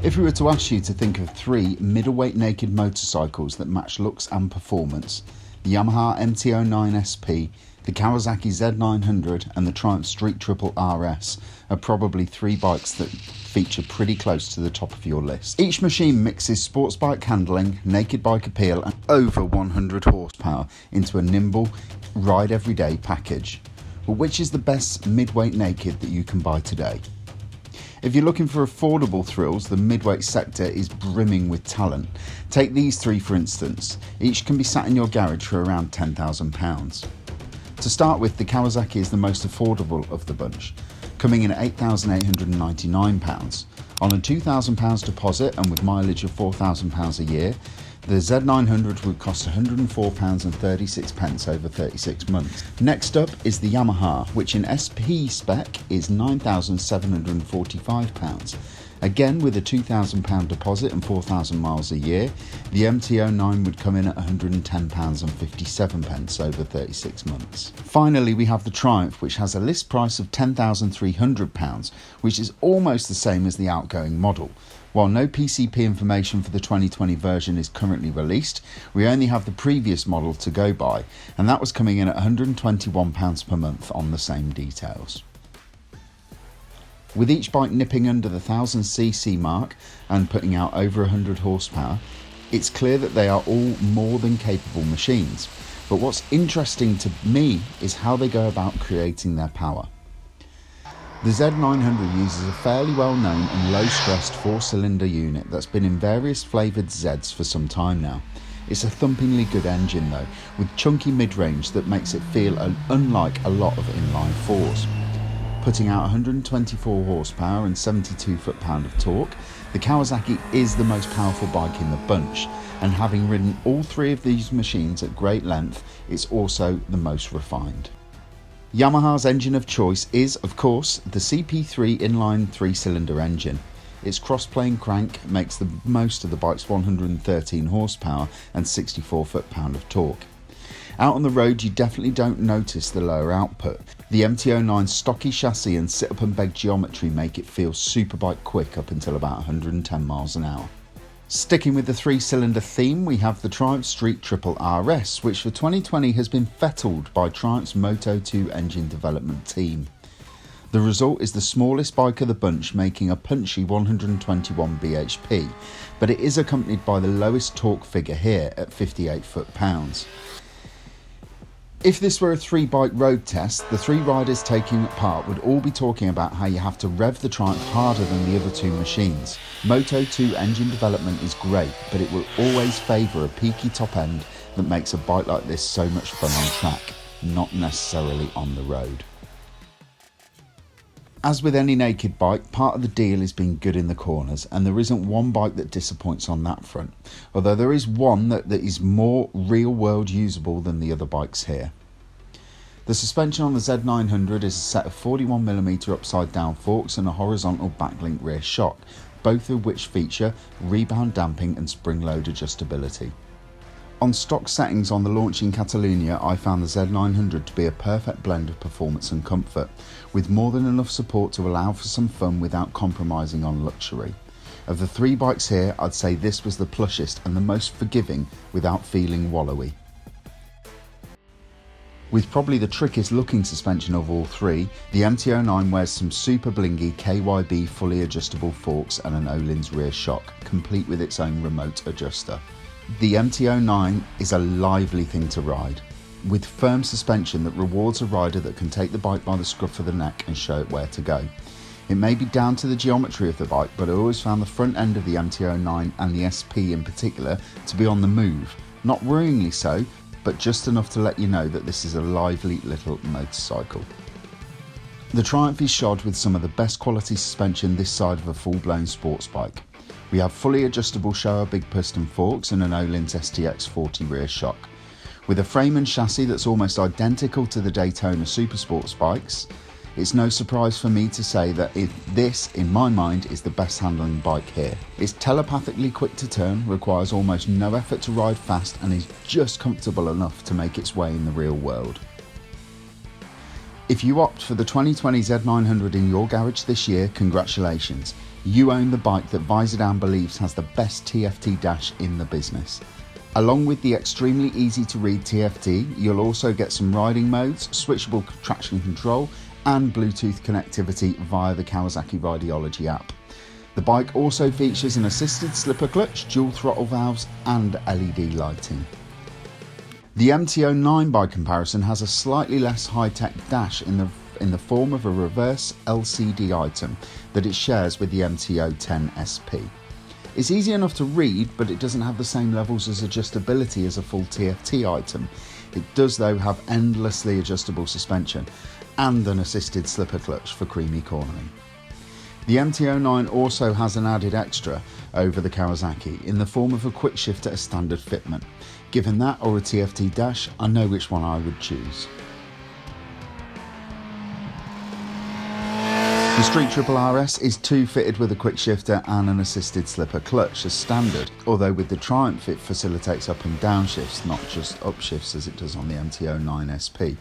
If we were to ask you to think of 3 middleweight naked motorcycles that match looks and performance, the Yamaha MT-09 SP, the Kawasaki Z900 and the Triumph Street Triple RS are probably 3 bikes that feature pretty close to the top of your list. Each machine mixes sports bike handling, naked bike appeal and over 100 horsepower into a nimble, ride everyday package. But which is the best midweight naked that you can buy today? If you're looking for affordable thrills, the midweight sector is brimming with talent. Take these 3 for instance. Each can be sat in your garage for around £10,000. To start with, the Kawasaki is the most affordable of the bunch, coming in at £8,899. On a £2,000 deposit and with mileage of £4,000 a year, the Z900 would cost £104.36 over 36 months. Next up is the Yamaha, which in SP spec is £9,745. Again, with a £2,000 deposit and 4,000 miles a year, the MT-09 would come in at £110.57 over 36 months. Finally, we have the Triumph, which has a list price of £10,300, which is almost the same as the outgoing model. While no PCP information for the 2020 version is currently released, we only have the previous model to go by, and that was coming in at £121 per month on the same details. With each bike nipping under the 1000cc mark and putting out over 100 horsepower, it's clear that they are all more than capable machines. But what's interesting to me is how they go about creating their power. The Z900 uses a fairly well-known and low-stressed 4-cylinder unit that's been in various flavoured Zs for some time now. It's a thumpingly good engine though, with chunky mid-range that makes it feel unlike a lot of inline 4s. Putting out 124 horsepower and 72 foot-pound of torque, the Kawasaki is the most powerful bike in the bunch, and having ridden all 3 of these machines at great length, it's also the most refined. Yamaha's engine of choice is, of course, the CP3 inline 3-cylinder engine. Its cross-plane crank makes the most of the bike's 113 horsepower and 64 foot-pound of torque. Out on the road, you definitely don't notice the lower output. The MT-09's stocky chassis and sit-up and beg geometry make it feel superbike quick up until about 110 miles an hour. Sticking with the 3-cylinder theme, we have the Triumph Street Triple RS, which for 2020 has been fettled by Triumph's Moto2 engine development team. The result is the smallest bike of the bunch, making a punchy 121 bhp, but it is accompanied by the lowest torque figure here at 58 foot-pounds. If this were a 3-bike road test, the 3 riders taking part would all be talking about how you have to rev the Triumph harder than the other 2 machines. Moto2 engine development is great, but it will always favour a peaky top end that makes a bike like this so much fun on track, not necessarily on the road. As with any naked bike, part of the deal is being good in the corners, and there isn't one bike that disappoints on that front, although there is one that is more real-world usable than the other bikes here. The suspension on the Z900 is a set of 41mm upside-down forks and a horizontal backlink rear shock, both of which feature rebound damping and spring-load adjustability. On stock settings on the launch in Catalonia, I found the Z900 to be a perfect blend of performance and comfort, with more than enough support to allow for some fun without compromising on luxury. Of the 3 bikes here, I'd say this was the plushest and the most forgiving without feeling wallowy. With probably the trickiest looking suspension of all 3, the MT-09 wears some super blingy KYB fully adjustable forks and an Öhlins rear shock, complete with its own remote adjuster. The MT-09 is a lively thing to ride, with firm suspension that rewards a rider that can take the bike by the scruff of the neck and show it where to go. It may be down to the geometry of the bike, but I always found the front end of the MT-09 and the SP in particular to be on the move, not worryingly so, but just enough to let you know that this is a lively little motorcycle. The Triumph is shod with some of the best quality suspension this side of a full-blown sports bike. We have fully adjustable Showa big piston forks and an Öhlins STX40 rear shock. With a frame and chassis that's almost identical to the Daytona Supersports bikes, it's no surprise for me to say that this, in my mind, is the best handling bike here. It's telepathically quick to turn, requires almost no effort to ride fast, and is just comfortable enough to make its way in the real world. If you opt for the 2020 Z900 in your garage this year, congratulations. You own the bike that Visordown believes has the best TFT dash in the business. Along with the extremely easy to read TFT, you'll also get some riding modes, switchable traction control and Bluetooth connectivity via the Kawasaki Rideology app. The bike also features an assisted slipper clutch, dual throttle valves and LED lighting. The MT-09 by comparison has a slightly less high-tech dash in the form of a reverse LCD item that it shares with the MT-09 SP. It's easy enough to read, but it doesn't have the same levels of adjustability as a full TFT item. It does though have endlessly adjustable suspension and an assisted slipper clutch for creamy cornering. The MT-09 also has an added extra over the Kawasaki in the form of a quick shift at a standard fitment. Given that or a TFT dash, I know which one I would choose. The Street Triple RS is too fitted with a quick shifter and an assisted slipper clutch as standard, although with the Triumph it facilitates up and down shifts, not just up shifts as it does on the MT-09 SP.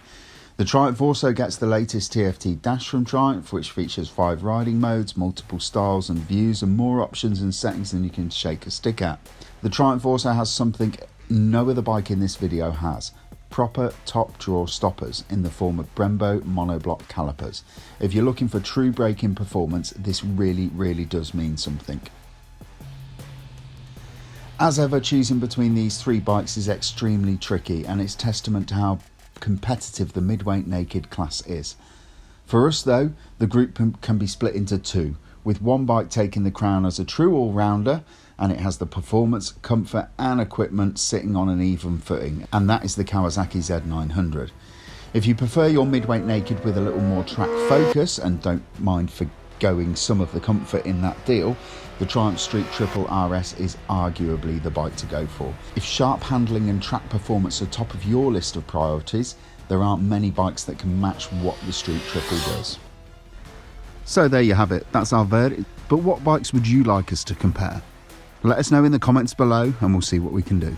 The Triumph also gets the latest TFT dash from Triumph, which features 5 riding modes, multiple styles and views, and more options and settings than you can shake a stick at. The Triumph also has something no other bike in this video has: proper top drawer stoppers in the form of Brembo monoblock calipers. If you're looking for true braking performance, this really does mean something. As ever, choosing between these 3 bikes is extremely tricky, and it's testament to how competitive the midweight naked class is. For us though, the group can be split into 2, with one bike taking the crown as a true all-rounder, and it has the performance, comfort and equipment sitting on an even footing, and that is the Kawasaki Z900. If you prefer your midweight naked with a little more track focus and don't mind forgoing some of the comfort in that deal, the Triumph Street Triple RS is arguably the bike to go for. If sharp handling and track performance are top of your list of priorities, there aren't many bikes that can match what the Street Triple does. So there you have it, that's our verdict. But what bikes would you like us to compare? Let us know in the comments below and we'll see what we can do.